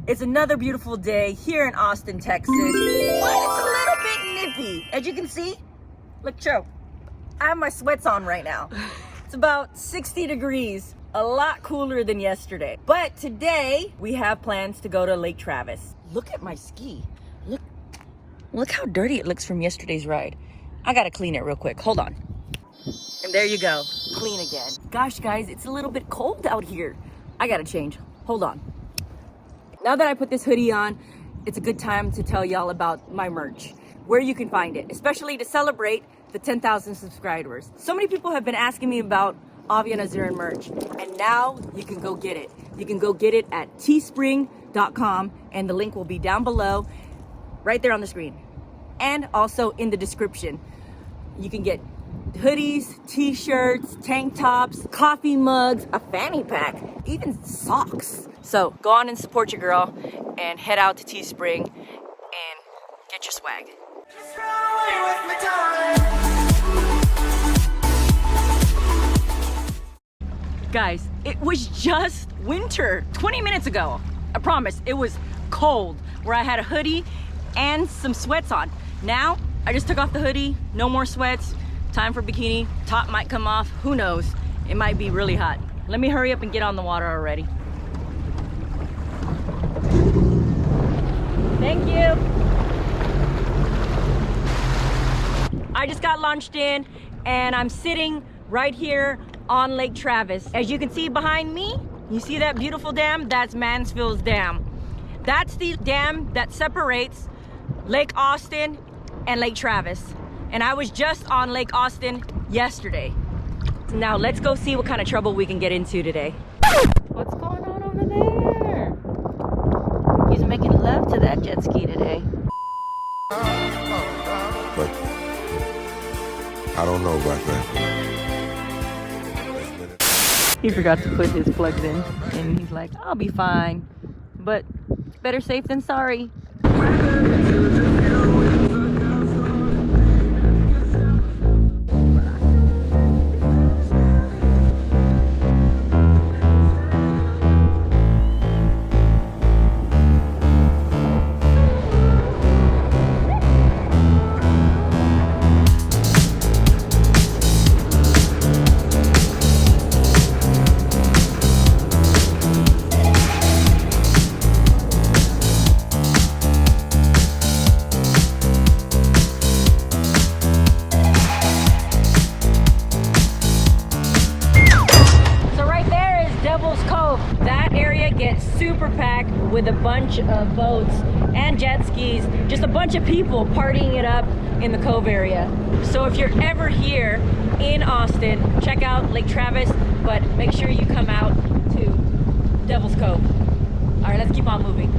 It's another beautiful day here in Austin, Texas. But it's a little bit nippy, as you can see. Look, Joe, I have my sweats on right now. It's about 60 degrees, a lot cooler than yesterday. But today, we have plans to go to Lake Travis. Look at my ski. Look how dirty it looks from yesterday's ride. I gotta clean it real quick, hold on. And there you go, clean again. Gosh, guys, it's a little bit cold out here. I gotta change, hold on. Now that I put this hoodie on, it's a good time to tell y'all about my merch, where you can find it, especially to celebrate the 10,000 subscribers. So many people have been asking me about Alvean Azurin merch, and now you can go get it. You can go get it at teespring.com, and the link will be down below, right there on the screen, and also in the description. You can get hoodies, t-shirts, tank tops, coffee mugs, a fanny pack, even socks. So go on and support your girl and head out to Teespring and get your swag. Guys, it was just winter 20 minutes ago. I promise, it was cold where I had a hoodie and some sweats on. Now, I just took off the hoodie, no more sweats. Time for bikini, top might come off, who knows? It might be really hot. Let me hurry up and get on the water already. Thank you. I just got launched in and I'm sitting right here on Lake Travis. As you can see behind me, you see that beautiful dam? That's Mansfield's Dam. That's the dam that separates Lake Austin and Lake Travis. And I was just on Lake Austin yesterday. Now let's go see what kind of trouble we can get into today. What's going on over there? He's making love to that jet ski today. But I don't know about that. He forgot to put his plugs in and he's like, I'll be fine. But better safe than sorry. Cove. That area gets super packed with a bunch of boats and jet skis, just a bunch of people partying it up in the Cove area. So if you're ever here in Austin, check out Lake Travis, but make sure you come out to Devil's Cove. All right, let's keep on moving.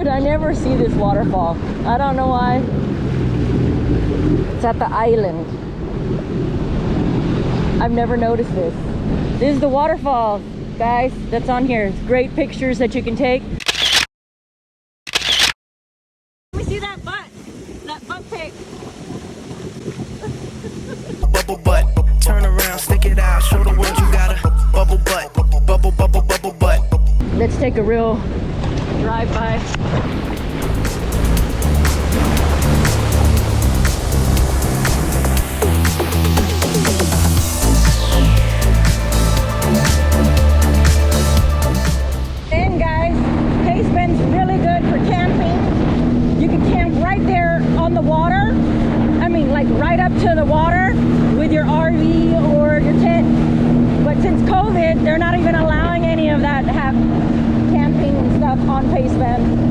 I never see this waterfall. I don't know why. It's at the island. I've never noticed this. This is the waterfall, guys, that's on here. It's great pictures that you can take. Let me see that butt pic. Bubble butt, turn around, stick it out, show the world you got a bubble butt, bubble butt. Let's take a real drive-by. And guys, Paceman's really good for camping. You can camp right there on the water. I mean, like right up to it. They're not even allowing any of that to have camping and stuff on Pace Bend.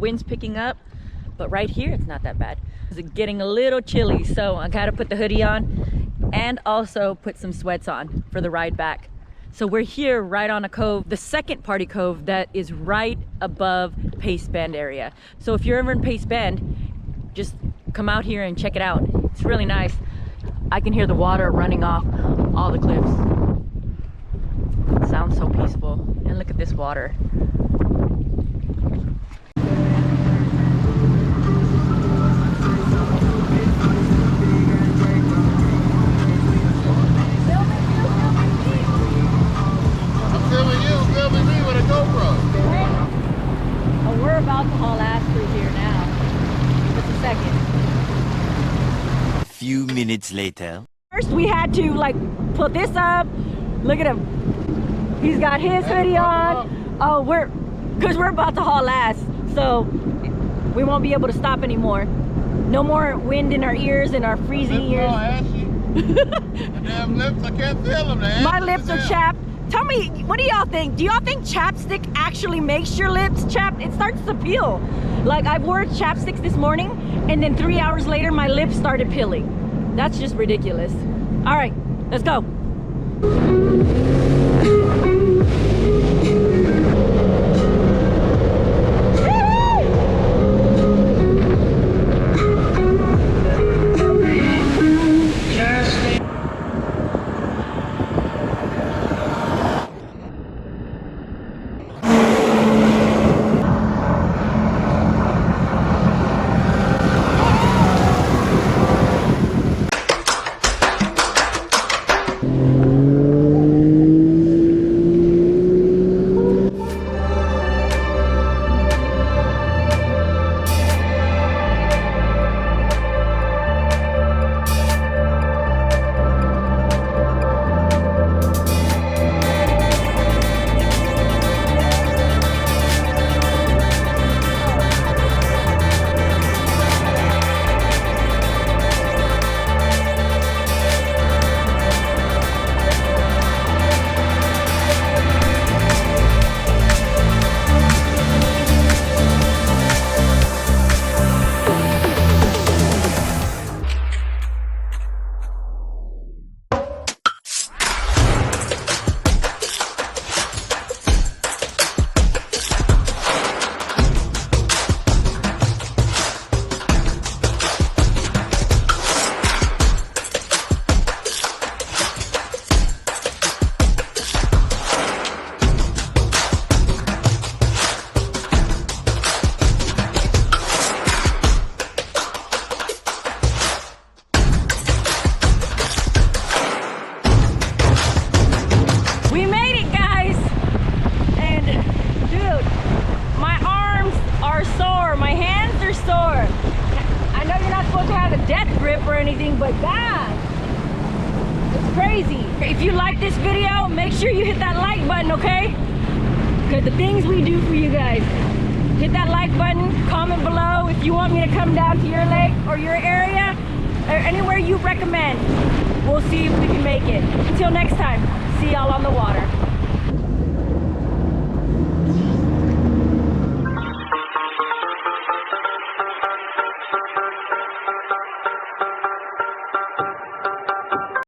Wind's picking up, but right here it's not that bad. It's getting a little chilly, so I gotta put the hoodie on and also put some sweats on for the ride back. So we're here right on a cove, the second party cove that is right above Pace Bend area. So if you're ever in Pace Bend, just come out here and check it out. It's really nice. I can hear the water running off all the cliffs. It sounds so peaceful. And look at this water. We're about to haul ass through here now. Just a second. Few minutes later. First we had to like put this up. Look at him. He's got his hoodie on. Oh, because we're about to haul ass. So we won't be able to stop anymore. No more wind in our ears and our freezing ears. Damn lips, I can't feel them. My lips are chapped. Tell me, what do y'all think? Do y'all think chapstick actually makes your lips chapped? It starts to peel. Like I wore chapsticks this morning and then 3 hours later my lips started peeling. That's just ridiculous. All right, let's go. But God, it's crazy. If you like this video, make sure you hit that like button, okay? Because the things we do for you guys. Hit that like button, comment below if you want me to come down to your lake or your area or anywhere you recommend. We'll see if we can make it. Until next time, see y'all on the water.